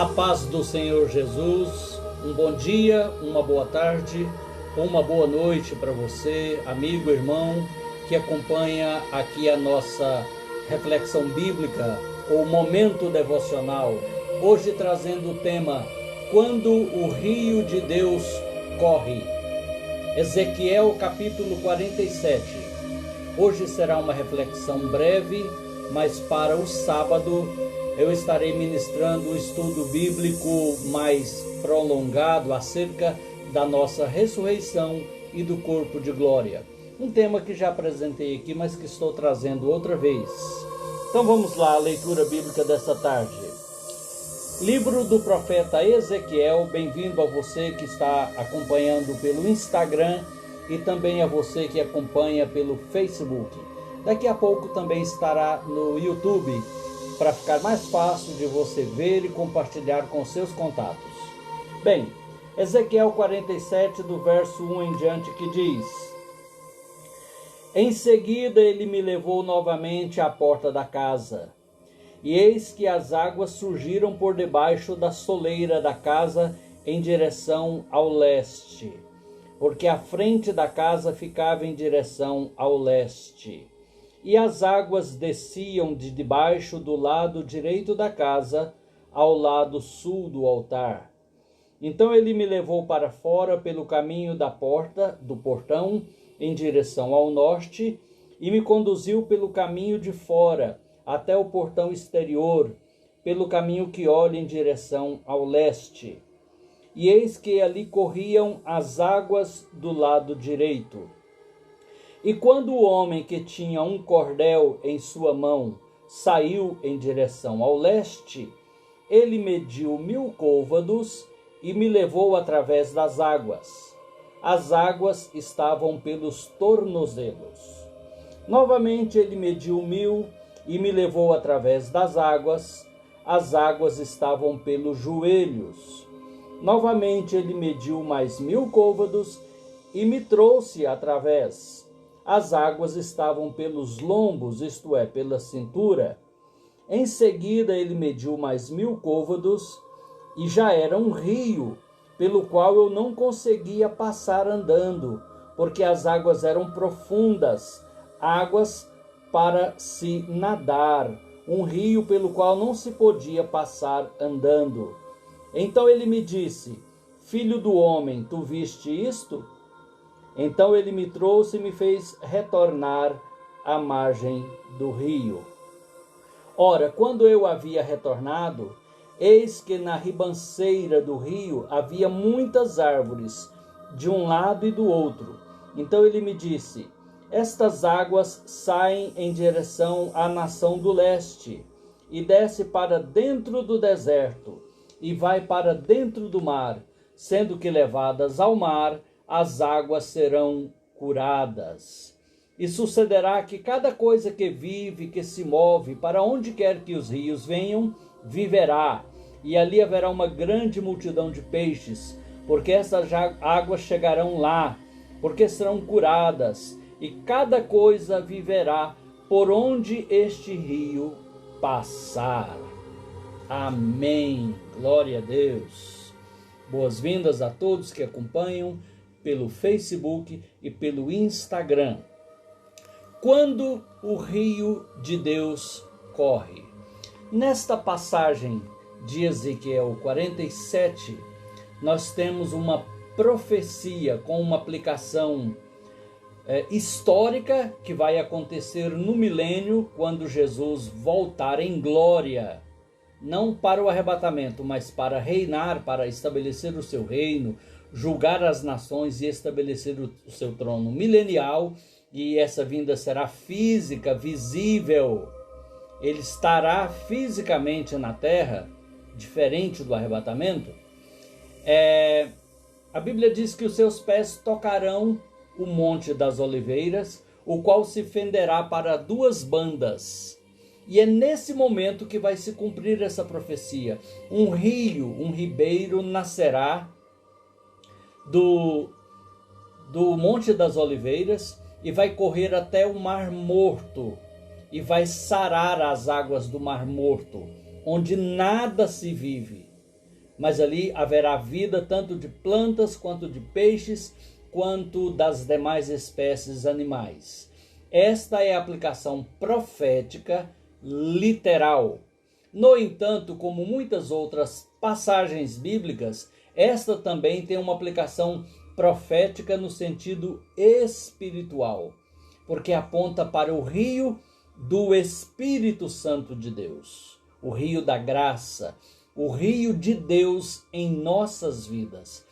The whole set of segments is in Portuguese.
A paz do Senhor Jesus, um bom dia, uma boa tarde, uma boa noite para você, amigo, irmão, que acompanha aqui a nossa reflexão bíblica ou momento devocional. Hoje trazendo o tema, quando o rio de Deus corre. Ezequiel capítulo 47. Hoje será uma reflexão breve, mas para o sábado eu estarei ministrando um estudo bíblico mais prolongado acerca da nossa ressurreição e do corpo de glória. Um tema que já apresentei aqui, mas que estou trazendo outra vez. Então vamos lá, a leitura bíblica dessa tarde. Livro do profeta Ezequiel, bem-vindo a você que está acompanhando pelo Instagram e também a você que acompanha pelo Facebook. Daqui a pouco também estará no YouTube, para ficar mais fácil de você ver e compartilhar com seus contatos. Bem, Ezequiel 47, do verso 1 em diante, que diz: Em seguida ele me levou novamente à porta da casa, e eis que as águas surgiram por debaixo da soleira da casa em direção ao leste, porque a frente da casa ficava em direção ao leste. E as águas desciam de debaixo do lado direito da casa ao lado sul do altar. Então ele me levou para fora pelo caminho da porta, do portão, em direção ao norte, e me conduziu pelo caminho de fora, até o portão exterior, pelo caminho que olha em direção ao leste. E eis que ali corriam as águas do lado direito. E quando o homem que tinha um cordel em sua mão saiu em direção ao leste, ele mediu 1000 côvados e me levou através das águas. As águas estavam pelos tornozelos. Novamente ele mediu 1000 e me levou através das águas. As águas estavam pelos joelhos. Novamente ele mediu mais 1000 côvados e me trouxe através. As águas estavam pelos lombos, isto é, pela cintura. Em seguida ele mediu mais 1000 côvados e já era um rio, pelo qual eu não conseguia passar andando, porque as águas eram profundas, águas para se nadar, um rio pelo qual não se podia passar andando. Então ele me disse: Filho do homem, tu viste isto? Então ele me trouxe e me fez retornar à margem do rio. Ora, quando eu havia retornado, eis que na ribanceira do rio havia muitas árvores, de um lado e do outro. Então ele me disse: Estas águas saem em direção à nação do leste, e desce para dentro do deserto, e vai para dentro do mar, sendo que levadas ao mar, as águas serão curadas. E sucederá que cada coisa que vive, que se move, para onde quer que os rios venham, viverá. E ali haverá uma grande multidão de peixes, porque essas águas chegarão lá, porque serão curadas, e cada coisa viverá por onde este rio passar. Amém. Glória a Deus. Boas-vindas a todos que acompanham pelo Facebook e pelo Instagram. Quando o rio de Deus corre. Nesta passagem de Ezequiel 47, nós temos uma profecia com uma aplicação histórica que vai acontecer no milênio, quando Jesus voltar em glória, não para o arrebatamento, mas para reinar, para estabelecer o seu reino, julgar as nações e estabelecer o seu trono milenial. E essa vinda será física, visível. Ele estará fisicamente na terra, diferente do arrebatamento. A Bíblia diz que os seus pés tocarão o monte das oliveiras, o qual se fenderá para duas bandas. E é nesse momento que vai se cumprir essa profecia. Um rio, um ribeiro nascerá do Monte das Oliveiras e vai correr até o Mar Morto e vai sarar as águas do Mar Morto, onde nada se vive. mas ali haverá vida tanto de plantas quanto de peixes, quanto das demais espécies animais. Esta é a aplicação profética literal. No entanto, como muitas outras passagens bíblicas, esta também tem uma aplicação profética no sentido espiritual, porque aponta para o rio do Espírito Santo de Deus, o rio da graça, o rio de Deus em nossas vidas.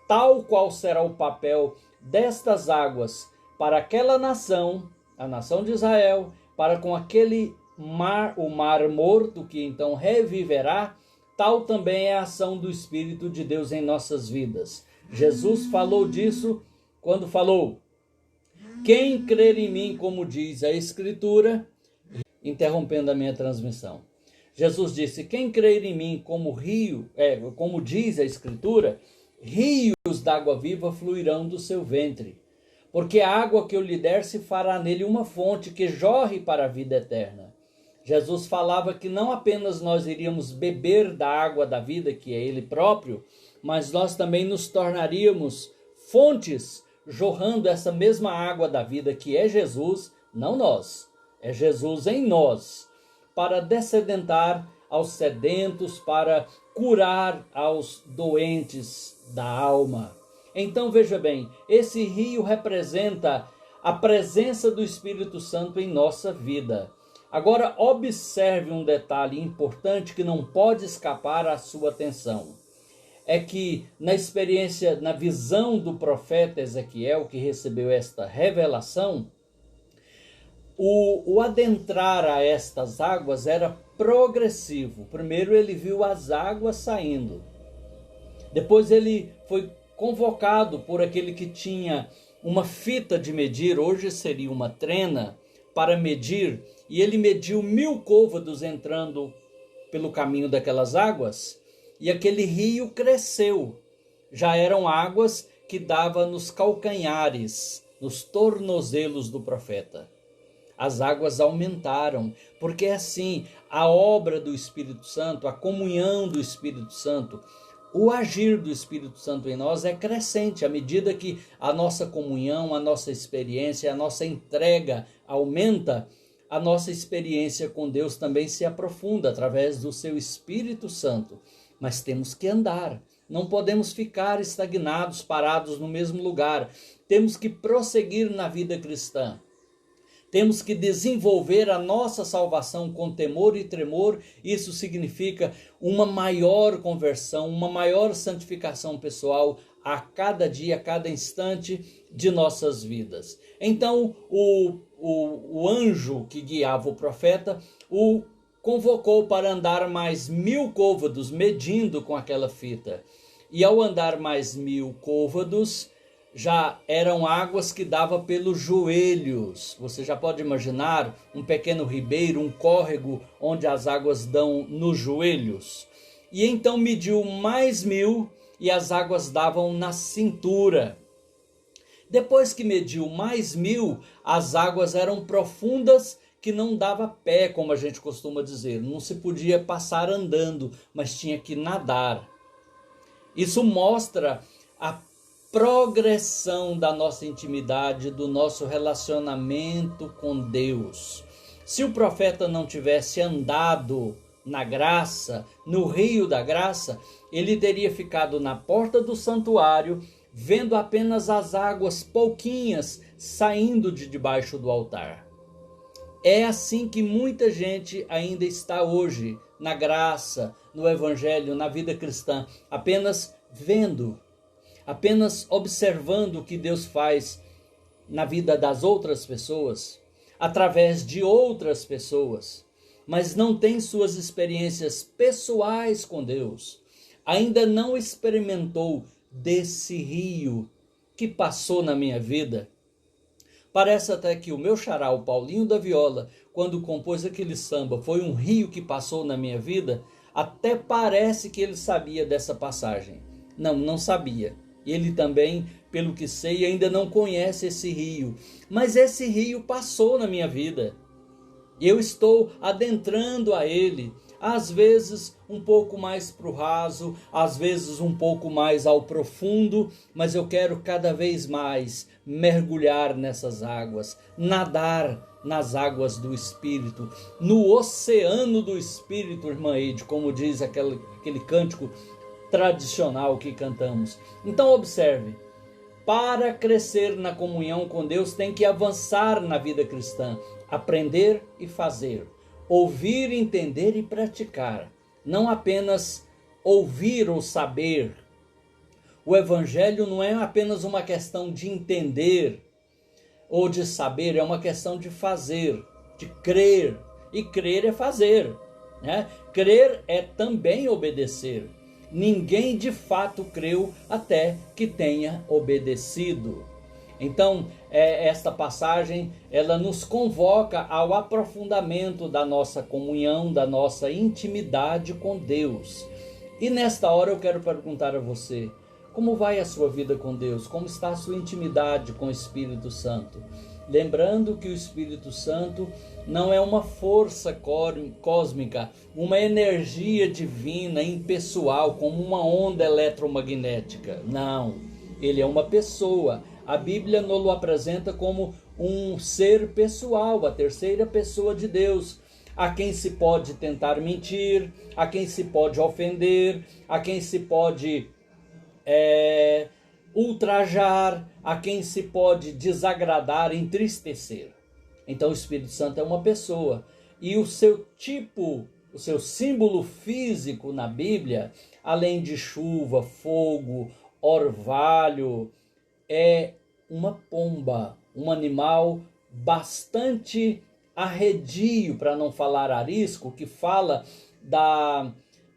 Tal qual será o papel destas águas para aquela nação, a nação de Israel, para com aquele mar, o mar morto que então reviverá, tal também é a ação do Espírito de Deus em nossas vidas. Jesus falou disso quando falou: quem crer em mim, como diz a Escritura, interrompendo a minha transmissão. Jesus disse: quem crer em mim, como como diz a Escritura, rios d'água viva fluirão do seu ventre. Porque a água que eu lhe der se fará nele uma fonte que jorre para a vida eterna. Jesus falava que não apenas nós iríamos beber da água da vida, que é Ele próprio, mas nós também nos tornaríamos fontes, jorrando essa mesma água da vida que é Jesus, não nós, é Jesus em nós, para dessedentar aos sedentos, para curar aos doentes da alma. Então veja bem, esse rio representa a presença do Espírito Santo em nossa vida. Agora observe um detalhe importante que não pode escapar à sua atenção. É que na experiência, na visão do profeta Ezequiel, que recebeu esta revelação, o adentrar a estas águas era progressivo. Primeiro ele viu as águas saindo. Depois ele foi convocado por aquele que tinha uma fita de medir, hoje seria uma trena, para medir, e ele mediu 1000 côvados entrando pelo caminho daquelas águas, e aquele rio cresceu. Já eram águas que davam nos calcanhares, nos tornozelos do profeta. As águas aumentaram, porque assim, a obra do Espírito Santo, a comunhão do Espírito Santo, o agir do Espírito Santo em nós é crescente à medida que a nossa comunhão, a nossa experiência, a nossa entrega aumenta, a nossa experiência com Deus também se aprofunda através do seu Espírito Santo. Mas temos que andar, não podemos ficar estagnados, parados no mesmo lugar. Temos que prosseguir na vida cristã. Temos que desenvolver a nossa salvação com temor e tremor. Isso significa uma maior conversão, uma maior santificação pessoal a cada dia, a cada instante de nossas vidas. Então, o anjo que guiava o profeta o convocou para andar mais 1000 côvados, medindo com aquela fita. E ao andar mais 1000 côvados, já eram águas que davam pelos joelhos. Você já pode imaginar um pequeno ribeiro, um córrego, onde as águas dão nos joelhos. E então mediu mais 1000 e as águas davam na cintura. Depois que mediu mais 1000, as águas eram profundas, que não dava pé, como a gente costuma dizer. Não se podia passar andando, mas tinha que nadar. Isso mostra a progressão da nossa intimidade, do nosso relacionamento com Deus. Se o profeta não tivesse andado na graça, no rio da graça, ele teria ficado na porta do santuário, vendo apenas as águas pouquinhas saindo de debaixo do altar. É assim que muita gente ainda está hoje, na graça, no evangelho, na vida cristã, apenas vendo, apenas observando o que Deus faz na vida das outras pessoas, através de outras pessoas, mas não tem suas experiências pessoais com Deus, ainda não experimentou desse rio que passou na minha vida. Parece até que o meu xará, o Paulinho da Viola, quando compôs aquele samba, foi um rio que passou na minha vida, até parece que ele sabia dessa passagem. Não sabia. Ele também, pelo que sei, ainda não conhece esse rio. Mas esse rio passou na minha vida. Eu estou adentrando a ele, às vezes um pouco mais para o raso, às vezes um pouco mais ao profundo, mas eu quero cada vez mais mergulhar nessas águas, nadar nas águas do Espírito, no oceano do Espírito, irmã Eide, como diz aquele cântico tradicional que cantamos. Então observe, para crescer na comunhão com Deus tem que avançar na vida cristã, aprender e fazer, ouvir, entender e praticar, não apenas ouvir ou saber. O evangelho não é apenas uma questão de entender ou de saber, é uma questão de fazer, de crer, e crer é fazer, né? Crer é também obedecer. Ninguém de fato creu até que tenha obedecido. Então, esta passagem, ela nos convoca ao aprofundamento da nossa comunhão, da nossa intimidade com Deus. E nesta hora eu quero perguntar a você, como vai a sua vida com Deus? Como está a sua intimidade com o Espírito Santo? Lembrando que o Espírito Santo não é uma força cósmica, uma energia divina, impessoal, como uma onda eletromagnética. Não, ele é uma pessoa. A Bíblia nos o apresenta como um ser pessoal, a terceira pessoa de Deus, a quem se pode tentar mentir, a quem se pode ofender, a quem se pode ultrajar, a quem se pode desagradar, entristecer. Então o Espírito Santo é uma pessoa, e o seu tipo, o seu símbolo físico na Bíblia, além de chuva, fogo, orvalho, é uma pomba, um animal bastante arredio, para não falar arisco, que fala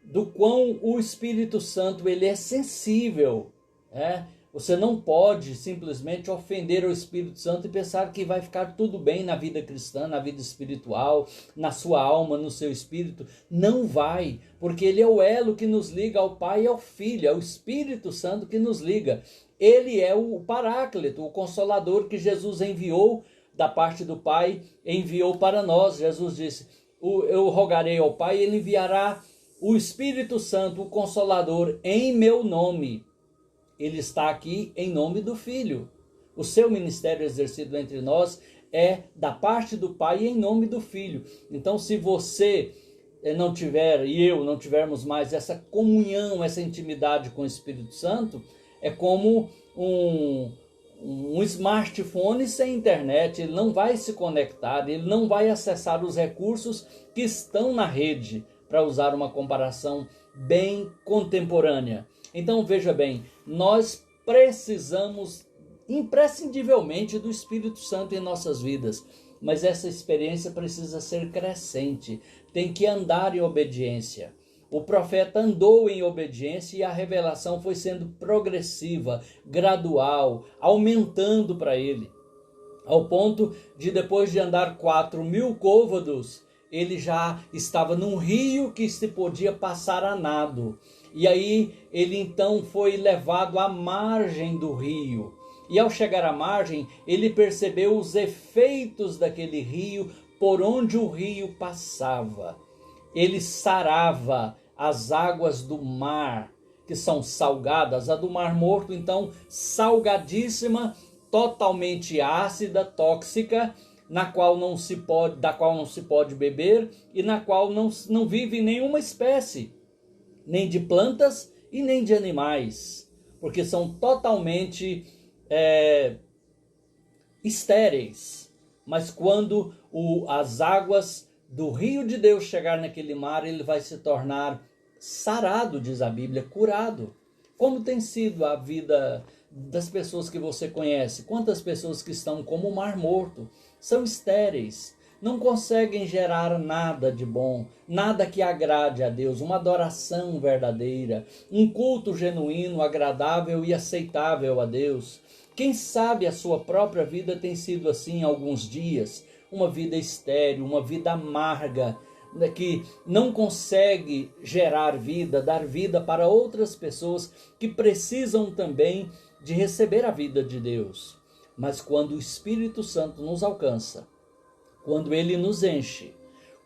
do quão o Espírito Santo ele é sensível, né? Você não pode simplesmente ofender o Espírito Santo e pensar que vai ficar tudo bem na vida cristã, na vida espiritual, na sua alma, no seu espírito. Não vai, porque ele é o elo que nos liga ao Pai e ao Filho, é o Espírito Santo que nos liga. Ele é o Paráclito, o Consolador que Jesus enviou da parte do Pai, enviou para nós. Jesus disse, eu rogarei ao Pai e ele enviará o Espírito Santo, o Consolador, em meu nome. Ele está aqui em nome do Filho. O seu ministério exercido entre nós é da parte do Pai e em nome do Filho. Então, se você não tiver, e eu não tivermos mais essa comunhão, essa intimidade com o Espírito Santo, é como um smartphone sem internet. Ele não vai se conectar, ele não vai acessar os recursos que estão na rede, para usar uma comparação bem contemporânea. Então veja bem, nós precisamos imprescindivelmente do Espírito Santo em nossas vidas, mas essa experiência precisa ser crescente, tem que andar em obediência. O profeta andou em obediência e a revelação foi sendo progressiva, gradual, aumentando para ele, ao ponto de, depois de andar 4.000 côvados, ele já estava num rio que se podia passar a nado. E aí ele então foi levado à margem do rio. E ao chegar à margem, ele percebeu os efeitos daquele rio por onde o rio passava. Ele sarava as águas do mar, que são salgadas. A do Mar Morto, então, salgadíssima, totalmente ácida, tóxica, da qual não se pode beber e na qual não vive nenhuma espécie, nem de plantas e nem de animais, porque são totalmente estéreis. Mas quando as águas do rio de Deus chegar naquele mar, ele vai se tornar sarado, diz a Bíblia, curado. Como tem sido a vida das pessoas que você conhece? Quantas pessoas que estão como o Mar Morto? São estéreis, não conseguem gerar nada de bom, nada que agrade a Deus, uma adoração verdadeira, um culto genuíno, agradável e aceitável a Deus. Quem sabe a sua própria vida tem sido assim alguns dias, uma vida estéril, uma vida amarga, que não consegue gerar vida, dar vida para outras pessoas que precisam também de receber a vida de Deus. Mas quando o Espírito Santo nos alcança, quando ele nos enche,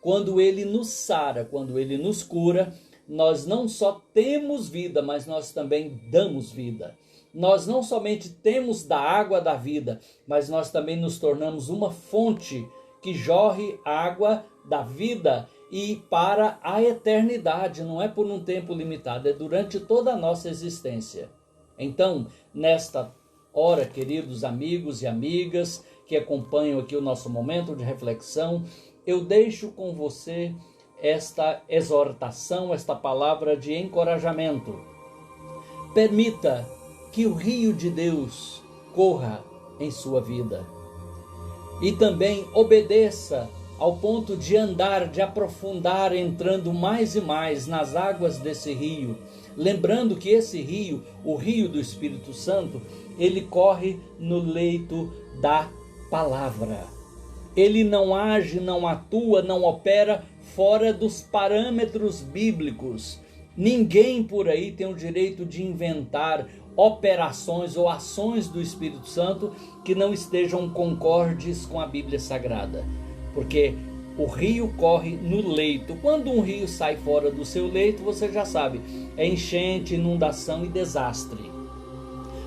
quando Ele nos sara, quando Ele nos cura, nós não só temos vida, mas nós também damos vida. Nós não somente temos da água da vida, mas nós também nos tornamos uma fonte que jorre água da vida e para a eternidade, não é por um tempo limitado, é durante toda a nossa existência. Então, nesta hora, queridos amigos e amigas que acompanham aqui o nosso momento de reflexão, eu deixo com você esta exortação, esta palavra de encorajamento. Permita que o rio de Deus corra em sua vida. E também obedeça ao ponto de andar, de aprofundar, entrando mais e mais nas águas desse rio. Lembrando que esse rio, o rio do Espírito Santo, ele corre no leito da palavra. Ele não age, não atua, não opera fora dos parâmetros bíblicos. Ninguém por aí tem o direito de inventar operações ou ações do Espírito Santo que não estejam concordes com a Bíblia Sagrada. Porque o rio corre no leito. Quando um rio sai fora do seu leito, você já sabe, é enchente, inundação e desastre.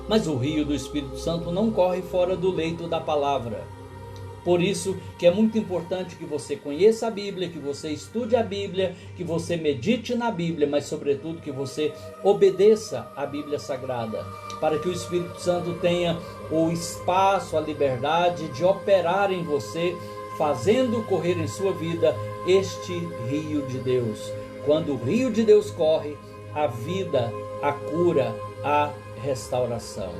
Mas o rio do Espírito Santo não corre fora do leito da palavra. Por isso que é muito importante que você conheça a Bíblia, que você estude a Bíblia, que você medite na Bíblia, mas sobretudo que você obedeça à Bíblia Sagrada, para que o Espírito Santo tenha o espaço, a liberdade de operar em você, fazendo correr em sua vida este rio de Deus. Quando o rio de Deus corre, a vida, a cura, a restauração.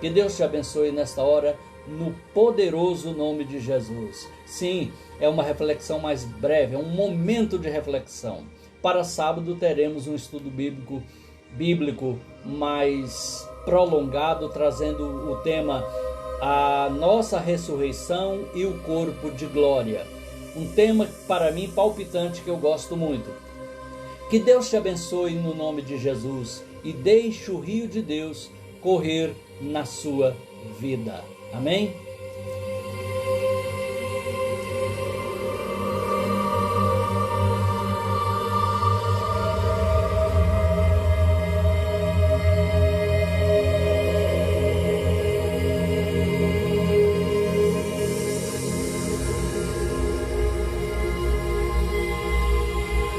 Que Deus te abençoe nesta hora, no poderoso nome de Jesus. Sim, é uma reflexão mais breve, é um momento de reflexão. Para sábado teremos um estudo bíblico mais prolongado, trazendo o tema a nossa ressurreição e o corpo de glória. Um tema para mim palpitante, que eu gosto muito. Que Deus te abençoe no nome de Jesus e deixe o rio de Deus correr na sua vida. Amém?